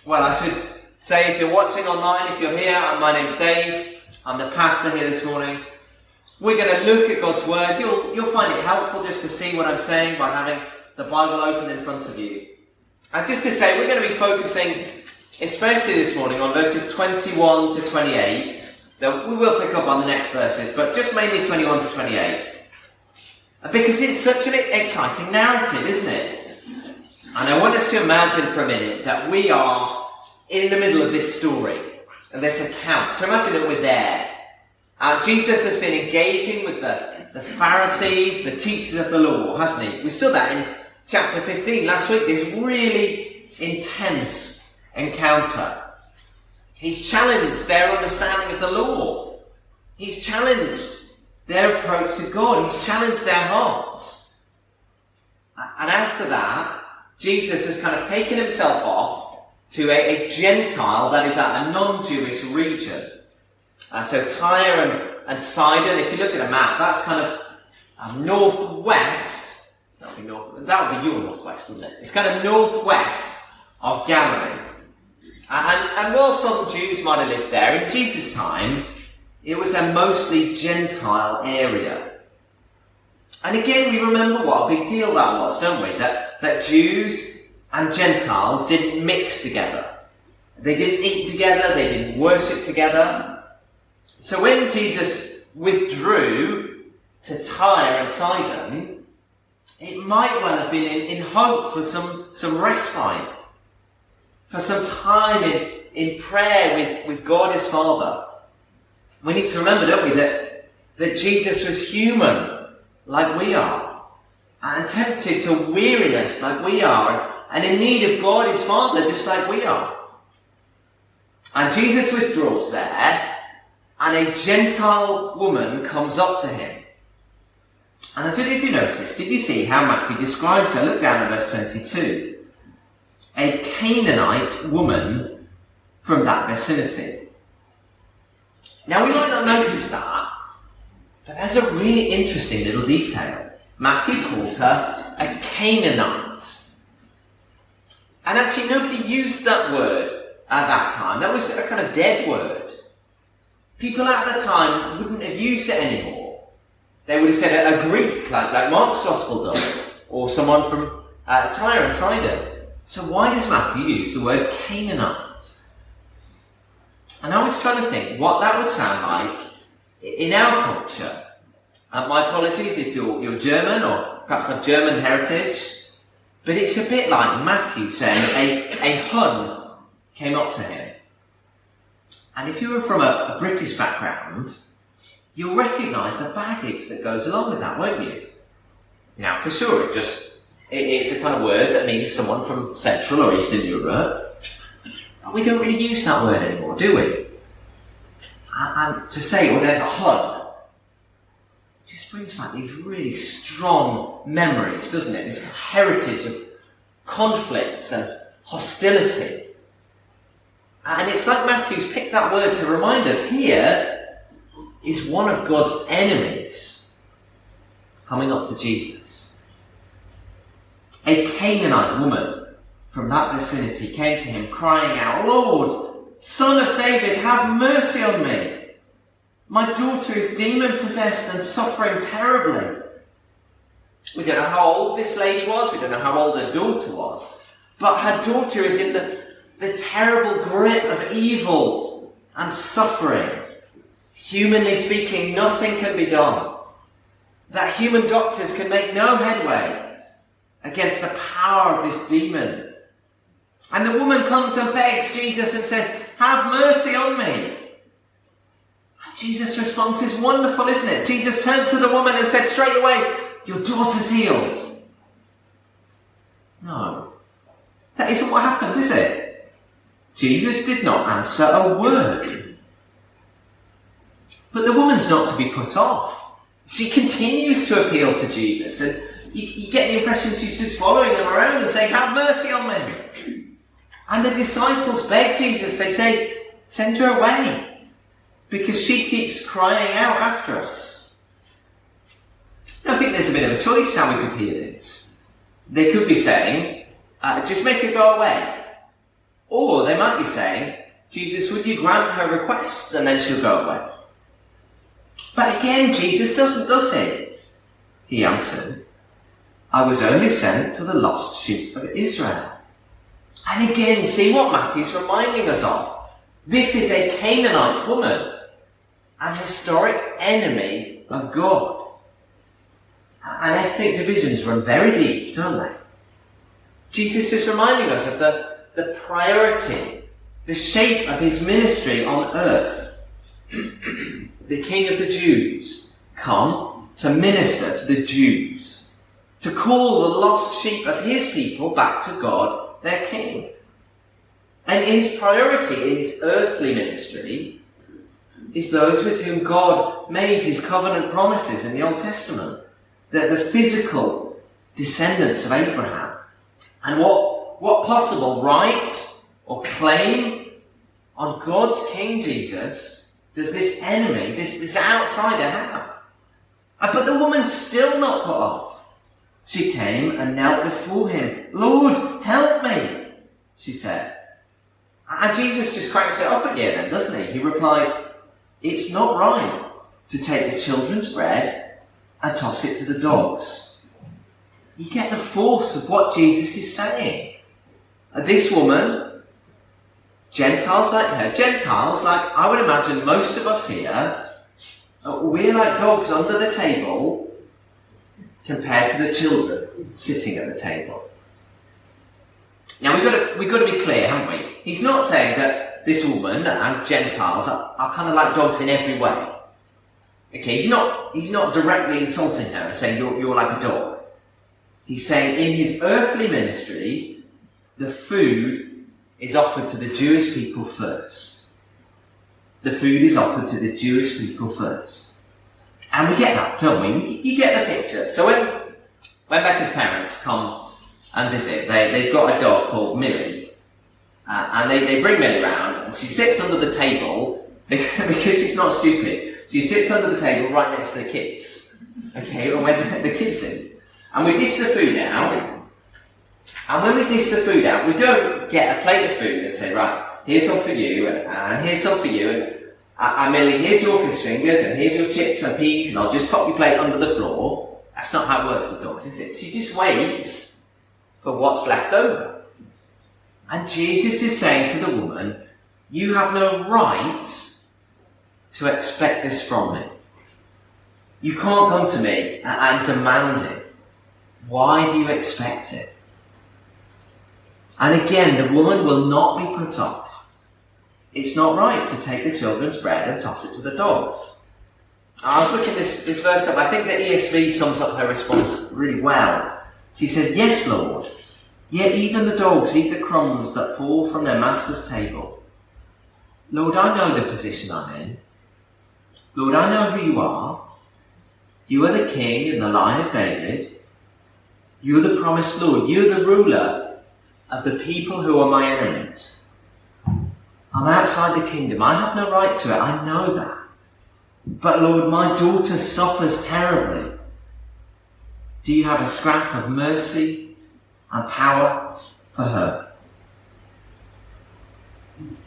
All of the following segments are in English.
Well, I should say, if you're watching online, if you're here, my name's Dave. I'm the pastor here this morning. We're going to look at God's Word. You'll find it helpful just to see what I'm saying by having the Bible open in front of you. And just to say, we're going to be focusing, especially this morning, on verses 21 to 28. Though we will pick up on the next verses, but just mainly 21 to 28. Because it's such an exciting narrative, isn't it? And I want us to imagine for a minute that we are in the middle of this story, of this account. So imagine that we're there. Jesus has been engaging with the Pharisees, the teachers of the law, hasn't he? We saw that in chapter 15 last week, this really intense encounter. He's challenged their understanding of the law. He's challenged their approach to God. He's challenged their hearts. And after that, Jesus has kind of taken himself off to a Gentile that is at a non-Jewish region. So Tyre and Sidon, if you look at a map, that's kind of northwest. That would be your northwest, wouldn't it? It's kind of northwest of Galilee. And while some Jews might have lived there, in Jesus' time, it was a mostly Gentile area. And again, we remember what a big deal that was, don't we? That Jews and Gentiles didn't mix together. They didn't eat together, they didn't worship together. So when Jesus withdrew to Tyre and Sidon, it might well have been in hope for some respite, for some time in prayer with God his Father. We need to remember, don't we, that Jesus was human, like we are, and tempted to weariness, like we are, and in need of God his Father, just like we are. And Jesus withdraws there, and a Gentile woman comes up to him. And I don't know if you noticed, did you see how Matthew describes her? Look down at verse 22. A Canaanite woman from that vicinity. Now we might not notice that, but there's a really interesting little detail. Matthew calls her a Canaanite. And actually nobody used that word at that time. That was a kind of dead word. People at the time wouldn't have used it anymore. They would have said a Greek, like Mark's Gospel does, or someone from Tyre and Sidon. So why does Matthew use the word Canaanite? And I was trying to think what that would sound like in our culture. My apologies if you're German or perhaps have German heritage, but it's a bit like Matthew saying a Hun came up to him. And if you were from a British background, you'll recognise the baggage that goes along with that, won't you? Now, for sure, it's a kind of word that means someone from Central or Eastern Europe. But we don't really use that word anymore, do we? And to say, well, there's a Hun, just brings back these really strong memories, doesn't it? This heritage of conflict and hostility. And it's like Matthew's picked that word to remind us here is one of God's enemies coming up to Jesus. A Canaanite woman from that vicinity came to him crying out, "Lord, Son of David, have mercy on me. My daughter is demon-possessed and suffering terribly." We don't know how old this lady was. We don't know how old her daughter was. But her daughter is in the terrible grip of evil and suffering. Humanly speaking, nothing can be done. That human doctors can make no headway against the power of this demon. And the woman comes and begs Jesus and says, "Have mercy on me." And Jesus' response is wonderful, isn't it? Jesus turned to the woman and said straight away, "Your daughter's healed." No, that isn't what happened, is it? Jesus did not answer a word. But the woman's not to be put off. She continues to appeal to Jesus, and you get the impression she's just following them around and saying, "Have mercy on me." And the disciples beg Jesus, they say, "Send her away, because she keeps crying out after us." Now, I think there's a bit of a choice how we could hear this. They could be saying, "Just make her go away." Or they might be saying, Jesus, would you grant her request and then she'll go away? But again, Jesus doesn't, does he? He answered, I was only sent to the lost sheep of Israel. And again, see what Matthew's reminding us of. This is a Canaanite woman, an historic enemy of God. And ethnic divisions run very deep, don't they? Jesus is reminding us of the priority, the shape of his ministry on earth. The King of the Jews, come to minister to the Jews, to call the lost sheep of his people back to God, their King. And his priority in his earthly ministry is those with whom God made his covenant promises in the Old Testament, the physical descendants of Abraham. And what possible right or claim on God's King Jesus does this enemy, this outsider have? But the woman's still not put off. She came and knelt before him. Lord, help me, she said. And Jesus just cranks it up again then, doesn't he? He replied, it's not right to take the children's bread and toss it to the dogs. You get the force of what Jesus is saying. This woman, Gentiles like her, Gentiles like I would imagine most of us here, we're like dogs under the table compared to the children sitting at the table. Now we've got to be clear, haven't we? He's not saying that this woman and Gentiles are kind of like dogs in every way. Okay, he's not directly insulting her and saying you're like a dog. He's saying in his earthly ministry, the food is offered to the Jewish people first. The food is offered to the Jewish people first. And we get that, don't we? You get the picture. So when Becca's parents come and visit, they've got a dog called Millie. And they bring Millie around, and she sits under the table, because she's not stupid. She sits under the table right next to the kids. Okay, or when the kids in. And we dish the food out. And when we dish the food out, we don't get a plate of food and say, right, here's some for you, and here's some for you, and Millie, here's your fish fingers, and here's your chips and peas, and I'll just pop your plate under the floor. That's not how it works with dogs, is it? She just waits for what's left over. And Jesus is saying to the woman, you have no right to expect this from me. You can't come to me and demand it. Why do you expect it? And again, the woman will not be put off. It's not right to take the children's bread and toss it to the dogs. I was looking this verse up. I think the ESV sums up her response really well. She says, yes, Lord, yet even the dogs eat the crumbs that fall from their master's table. Lord, I know the position I'm in. Lord, I know who you are. You are the king in the line of David. You're the promised Lord. You're the ruler of the people who are my enemies. I'm outside the kingdom. I have no right to it. I know that. But Lord, my daughter suffers terribly. Do you have a scrap of mercy and power for her?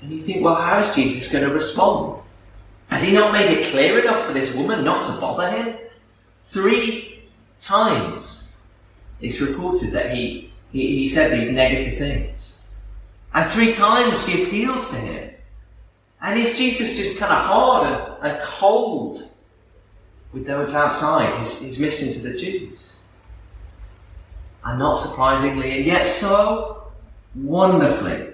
And you think, well, how is Jesus going to respond? Has he not made it clear enough for this woman not to bother him? 3 times it's reported that he said these negative things. And 3 times she appeals to him. And is Jesus just kind of hard and cold with those outside, his mission to the Jews? And not surprisingly, and yet so wonderfully,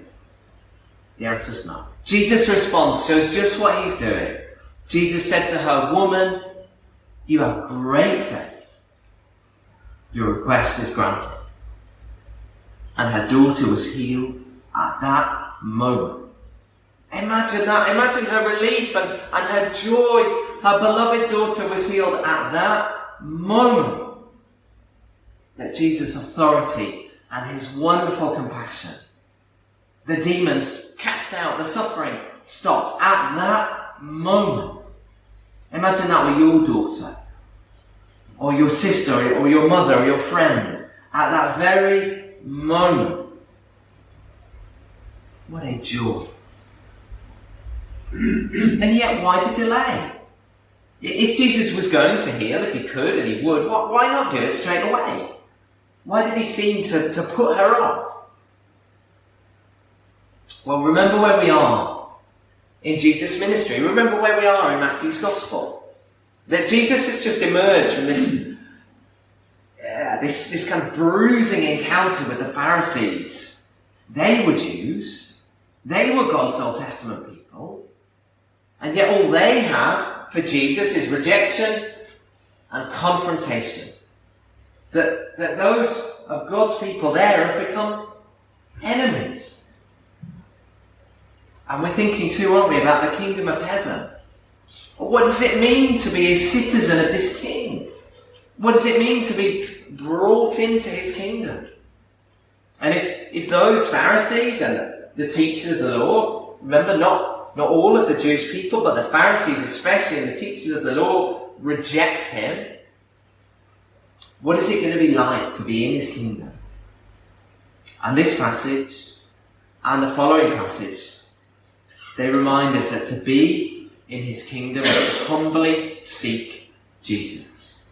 the answer's no. Jesus' response shows just what he's doing. Jesus said to her, woman, you have great faith. Your request is granted. And her daughter was healed at that moment. Imagine that. Imagine her relief and her joy. Her beloved daughter was healed at that moment. That Jesus' authority and his wonderful compassion, the demons cast out, the suffering stopped at that moment. Imagine that with your daughter, or your sister, or your mother, or your friend, at that very moment. What a joy. And yet, why the delay? If Jesus was going to heal, if he could and he would, why not do it straight away? Why did he seem to put her off? Well, remember where we are in Jesus' ministry. Remember where we are in Matthew's Gospel. That Jesus has just emerged from this kind of bruising encounter with the Pharisees. They were Jews. They were God's Old Testament people. And yet all they have for Jesus is rejection and confrontation. That those of God's people there have become enemies. And we're thinking too, aren't we, about the kingdom of heaven. What does it mean to be a citizen of this king? What does it mean to be brought into his kingdom? And if those Pharisees and the teachers of the law, remember, not all of the Jewish people, but the Pharisees especially and the teachers of the law reject him, what is it going to be like to be in his kingdom? And this passage and the following passage, they remind us that to be in his kingdom is to humbly seek Jesus.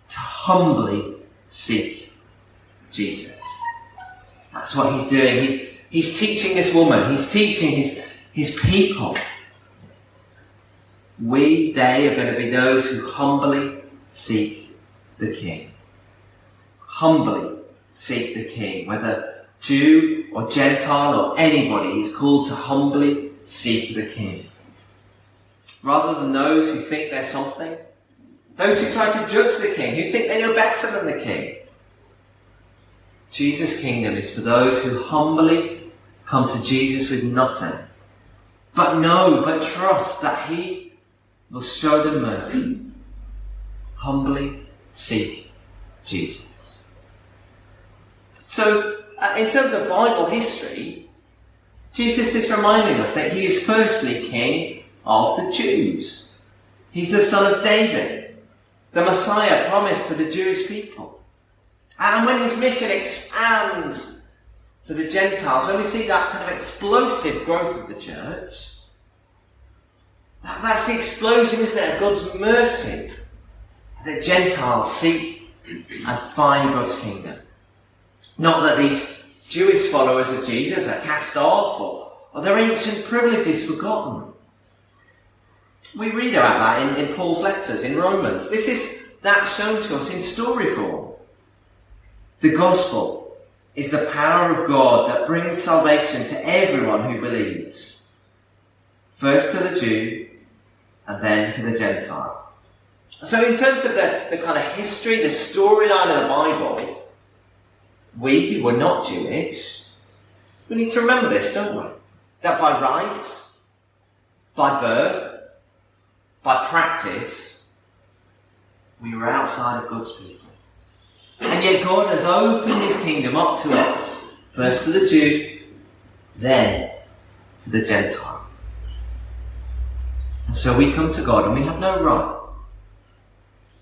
To humbly seek Jesus. That's what he's doing. He's teaching this woman. He's teaching his people. They are going to be those who humbly seek the King. Humbly seek the King. Whether Jew or Gentile or anybody is called to humbly seek the King. Rather than those who think they're something. Those who try to judge the King, who think they know better than the King. Jesus' kingdom is for those who humbly come to Jesus with nothing, but trust that he will show them mercy. Humbly seek Jesus. So, in terms of Bible history, Jesus is reminding us that he is firstly King of the Jews. He's the son of David, the Messiah promised to the Jewish people. And when his mission expands to the Gentiles, when we see that kind of explosive growth of the church, that's the explosion, isn't it, of God's mercy. That Gentiles seek and find God's kingdom. Not that these Jewish followers of Jesus are cast off or their ancient privileges forgotten. We read about that in Paul's letters in Romans. This is that shown to us in story form. The gospel is the power of God that brings salvation to everyone who believes. First to the Jew and then to the Gentile. So in terms of the kind of history, the storyline of the Bible, we who were not Jewish, we need to remember this, don't we? That by rights, by birth, by practice, we were outside of God's people. And yet God has opened his kingdom up to us, first to the Jew, then to the Gentile. And so we come to God and we have no right.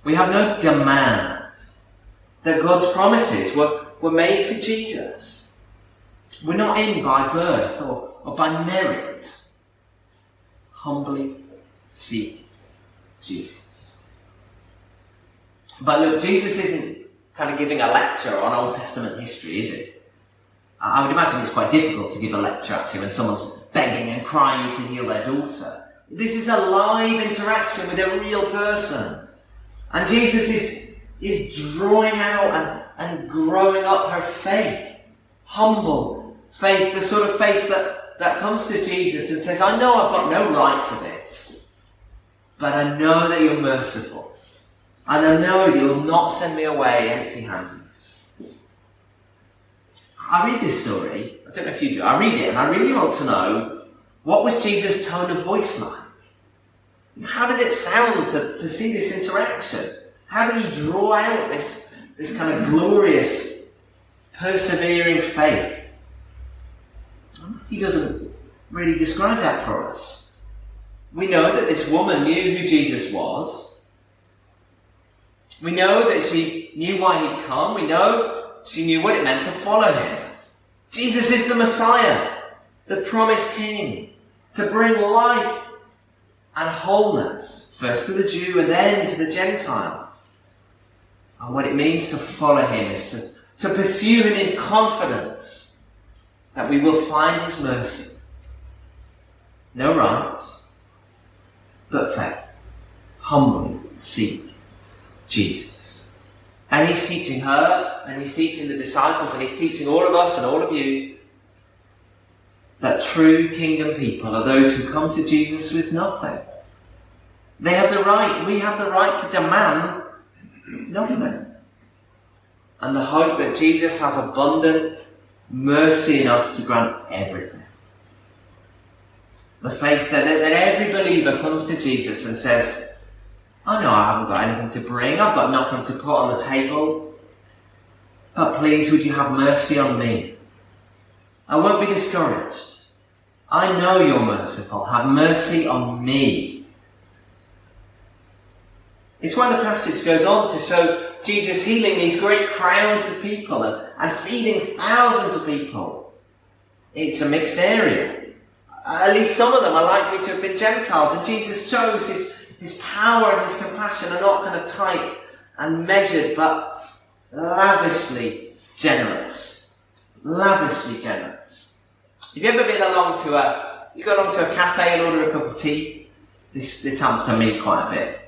We have no demand that God's promises were made to Jesus. We're not in by birth or by merit. Humbly seek Jesus. But look, Jesus isn't kind of giving a lecture on Old Testament history, is it? I would imagine it's quite difficult to give a lecture actually when someone's begging and crying to heal their daughter. This is a live interaction with a real person. And Jesus is drawing out and growing up her faith. Humble faith, the sort of faith that comes to Jesus and says, I know I've got no right to this, but I know that you're merciful. And I know you will not send me away empty-handed. I read this story, I don't know if you do, I read it and I really want to know, what was Jesus' tone of voice like? How did it sound to see this interaction? How did he draw out this kind of glorious, persevering faith? He doesn't really describe that for us. We know that this woman knew who Jesus was. We know that she knew why he'd come. We know she knew what it meant to follow him. Jesus is the Messiah, the promised King, to bring life and wholeness, first to the Jew and then to the Gentile. And what it means to follow him is to pursue him in confidence that we will find his mercy. No rights, but faith. Humbly seek Jesus. And he's teaching her, and he's teaching the disciples, and he's teaching all of us and all of you that true kingdom people are those who come to Jesus with nothing. They have the right, we have the right to demand nothing. And the hope that Jesus has abundant mercy enough to grant everything. The faith that every believer comes to Jesus and says, I know I haven't got anything to bring, I've got nothing to put on the table, but please would you have mercy on me? I won't be discouraged. I know you're merciful. Have mercy on me. It's why the passage goes on to show Jesus healing these great crowds of people and feeding thousands of people. It's a mixed area. At least some of them are likely to have been Gentiles, and Jesus shows his power and his compassion are not kind of tight and measured, but lavishly generous. Lavishly generous. Have you ever been along to a cafe and order a cup of tea? This happens to me quite a bit.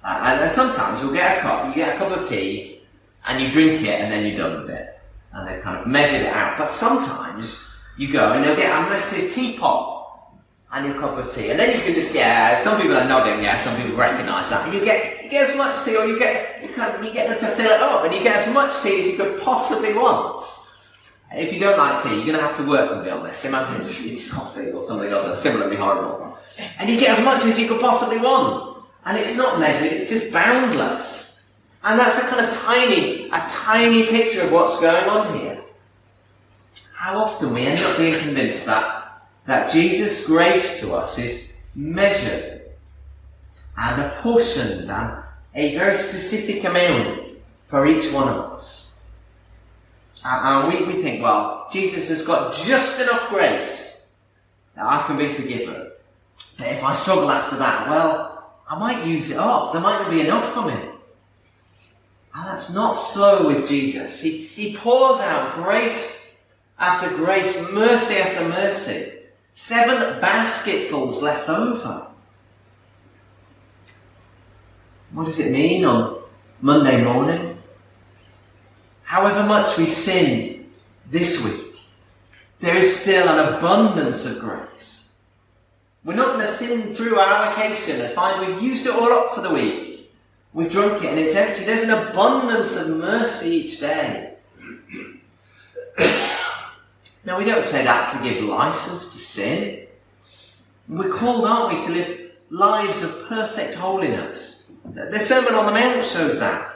And sometimes you get a cup of tea, and you drink it, and then you're done with it. And they've kind of measured it out. But sometimes you go and they'll get a massive teapot and your cup of tea. And then you can just get, some people are nodding, yeah, some people recognise that. You get as much tea, or you get them to fill it up, and you get as much tea as you could possibly want. If you don't like tea, you're going to have to work with me on this. Imagine it's coffee or something other similarly horrible. And you get as much as you could possibly want. And it's not measured, it's just boundless. And that's a kind of tiny picture of what's going on here. How often we end up being convinced that Jesus' grace to us is measured and apportioned and a very specific amount for each one of us. And we think, well, Jesus has got just enough grace that I can be forgiven. But if I struggle after that, well, I might use it up. There might not be enough for me. And that's not so with Jesus. He pours out grace after grace, mercy after mercy. 7 basketfuls left over. What does it mean on Monday morning? However much we sin this week, there is still an abundance of grace. We're not going to sin through our allocation and find we've used it all up for the week. We've drunk it and it's empty. There's an abundance of mercy each day. Now, we don't say that to give license to sin. We're called, aren't we, to live lives of perfect holiness. The Sermon on the Mount shows that.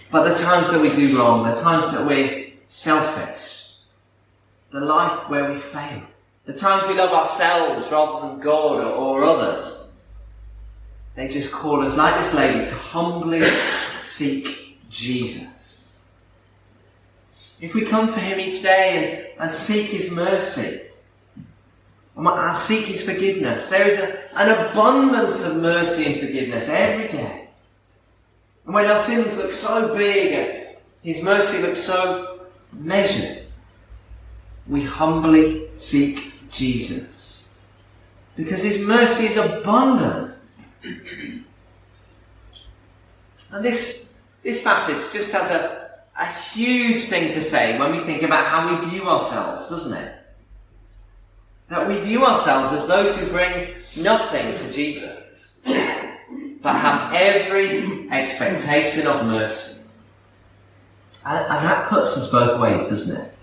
But the times that we do wrong, the times that we're selfish, the life where we fail, the times we love ourselves rather than God or others, they just call us, like this lady, to humbly seek Jesus. If we come to him each day and seek his mercy, and seek his forgiveness, there is an abundance of mercy and forgiveness every day. And when our sins look so big and his mercy looks so measured, we humbly seek Jesus. Because his mercy is abundant. And this passage just has a huge thing to say when we think about how we view ourselves, doesn't it? That we view ourselves as those who bring nothing to Jesus, but have every expectation of mercy. And that cuts us both ways, doesn't it?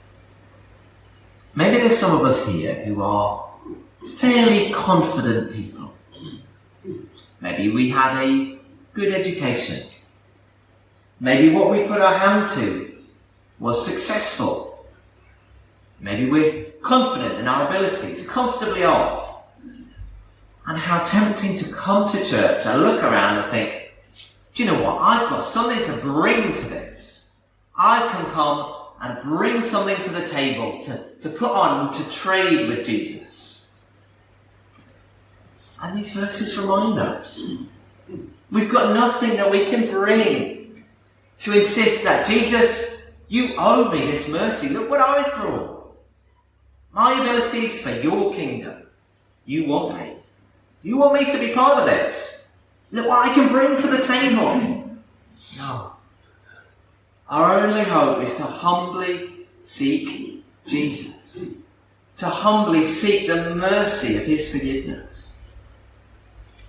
Maybe there's some of us here who are fairly confident people. Maybe we had a good education. Maybe what we put our hand to was successful. Maybe we're confident in our abilities, comfortably off. And how tempting to come to church and look around and think, do you know what? I've got something to bring to this. I can come and bring something to the table, to put on, to trade with Jesus. And these verses remind us, we've got nothing that we can bring to insist that, Jesus, you owe me this mercy. Look what I've brought. My abilities for your kingdom. You want me. You want me to be part of this. Look what I can bring to the table. No. Our only hope is to humbly seek Jesus. To humbly seek the mercy of his forgiveness.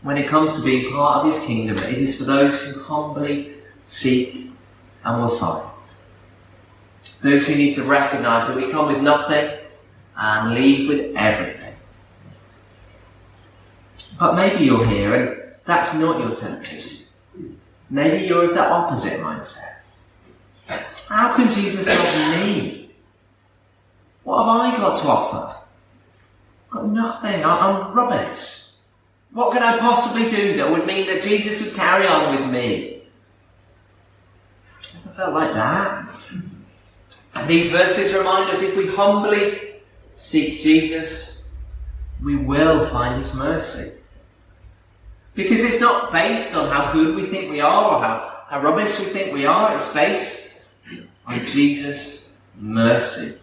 When it comes to being part of his kingdom, it is for those who humbly seek and will find. Those who need to recognise that we come with nothing and leave with everything. But maybe you're here and that's not your temptation. Maybe you're of that opposite mindset. How can Jesus love me? What have I got to offer? I've got nothing. I'm rubbish. What can I possibly do that would mean that Jesus would carry on with me? Never felt like that. And these verses remind us, if we humbly seek Jesus, we will find his mercy. Because it's not based on how good we think we are or how rubbish we think we are. It's based on Jesus' mercy.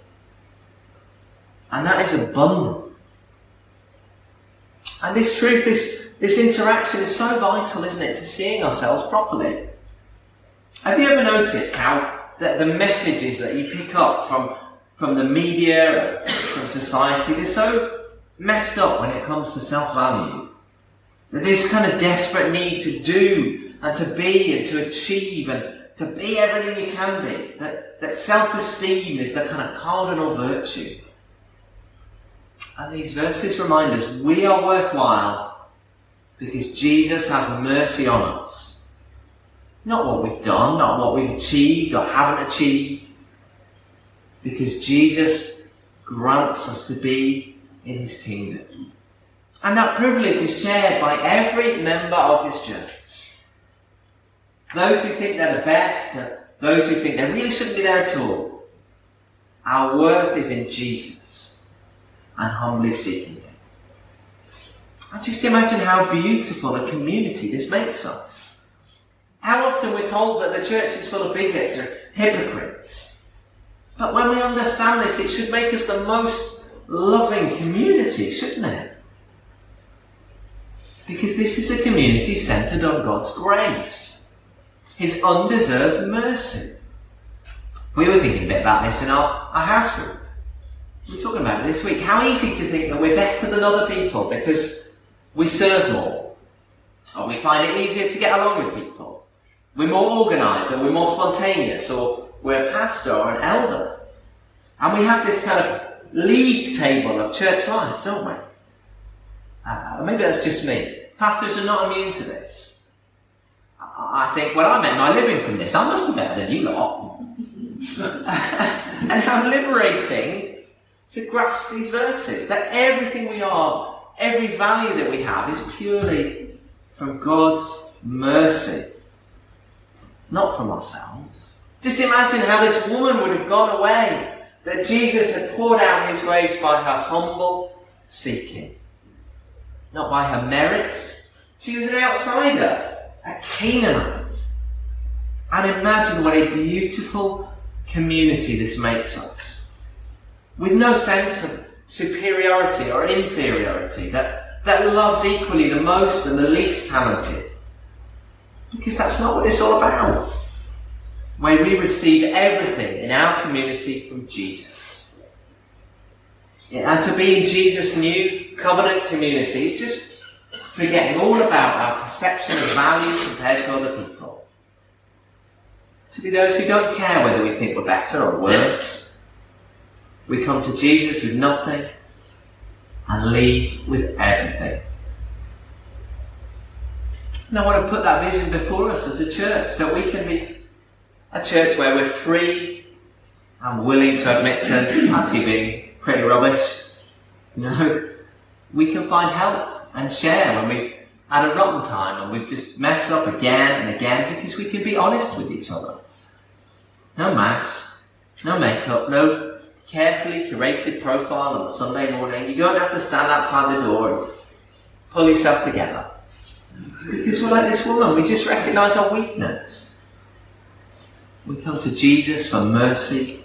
And that is abundant. And this truth, this interaction is so vital, isn't it, to seeing ourselves properly. Have you ever noticed how the messages that you pick up from the media, from society, they're so messed up when it comes to self-value? This kind of desperate need to do and to be and to achieve and to be everything you can be. That self-esteem is the kind of cardinal virtue. And these verses remind us we are worthwhile because Jesus has mercy on us. Not what we've done, not what we've achieved or haven't achieved. Because Jesus grants us to be in his kingdom. And that privilege is shared by every member of his church. Those who think they're the best, those who think they really shouldn't be there at all. Our worth is in Jesus and humbly seeking him. And just imagine how beautiful a community this makes us. How often we're told that the church is full of bigots or hypocrites. But when we understand this, it should make us the most loving community, shouldn't it? Because this is a community centred on God's grace, his undeserved mercy. We were thinking a bit about this in our house group. We were talking about it this week. How easy to think that we're better than other people because we serve more, or we find it easier to get along with people. We're more organised, or we're more spontaneous, or we're a pastor or an elder. And we have this kind of league table of church life, don't we? Maybe that's just me. Pastors are not immune to this. I think, well, I'm living from this. I must be better than you lot. And how liberating to grasp these verses, that everything we are, every value that we have is purely from God's mercy, not from ourselves. Just imagine how this woman would have gone away, that Jesus had poured out his grace by her humble seeking. Not by her merits. She was an outsider, a Canaanite. And imagine what a beautiful community this makes us. With no sense of superiority or inferiority, that loves equally the most and the least talented. Because that's not what it's all about. Where we receive everything in our community from Jesus. And to be in Jesus' new covenant community is just forgetting all about our perception of value compared to other people. To be those who don't care whether we think we're better or worse. We come to Jesus with nothing and leave with everything. And I want to put that vision before us as a church, that we can be a church where we're free and willing to admit to actually being pretty rubbish. You know, we can find help and share when we've had a rotten time and we've just messed up again and again, because we can be honest with each other. No mask, No makeup, no carefully curated profile on a Sunday morning. You don't have to stand outside the door and pull yourself together. Because we're like this woman, we just recognise our weakness. We come to Jesus for mercy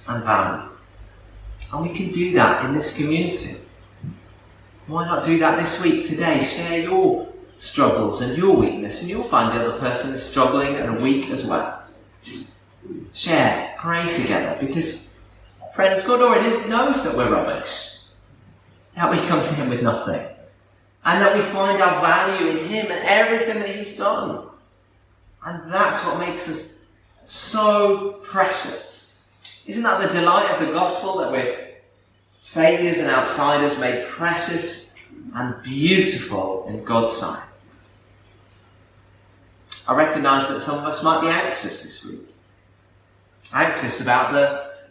and value. And we can do that in this community. Why not do that this week, today? Share your struggles and your weakness, and you'll find the other person is struggling and weak as well. Share, pray together, because, friends, God already knows that we're rubbish, that we come to him with nothing, and that we find our value in him and everything that he's done. And that's what makes us so precious. Isn't that the delight of the gospel, that we're failures and outsiders made precious and beautiful in God's sight? I recognise that some of us might be anxious this week. Anxious about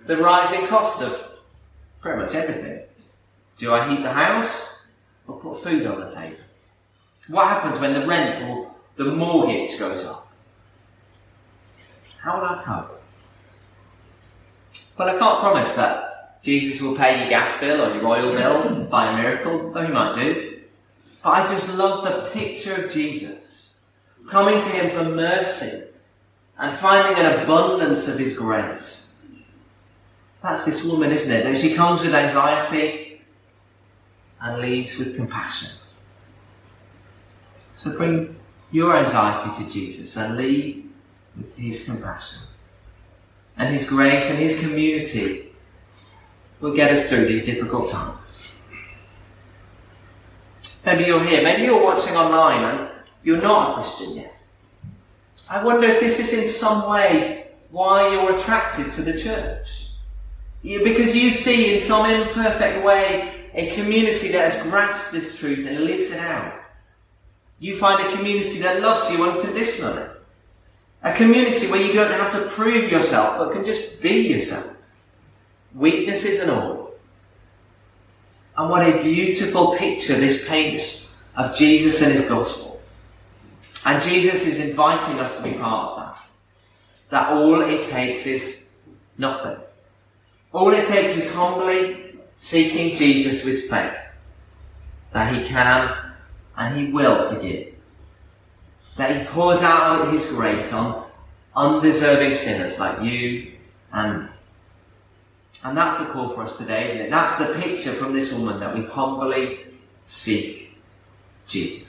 the rising cost of pretty much everything. Do I heat the house or put food on the table? What happens when the rent or the mortgage goes up? How will I cope? Well, I can't promise that Jesus will pay your gas bill or your oil bill by a miracle, though he might do. But I just love the picture of Jesus coming to him for mercy and finding an abundance of his grace. That's this woman, isn't it? That she comes with anxiety and leaves with compassion. So bring your anxiety to Jesus and leave with his compassion. And his grace and his community will get us through these difficult times. Maybe you're here, maybe you're watching online and you're not a Christian yet. I wonder if this is in some way why you're attracted to the church. Because you see in some imperfect way a community that has grasped this truth and lives it out. You find a community that loves you unconditionally. A community where you don't have to prove yourself, but can just be yourself. Weaknesses and all. And what a beautiful picture this paints of Jesus and his gospel. And Jesus is inviting us to be part of that. That all it takes is nothing. All it takes is humbly seeking Jesus with faith. That he can and he will forgive. That he pours out his grace on undeserving sinners like you and me. And that's the call for us today, isn't it? That's the picture from this woman, that we humbly seek Jesus.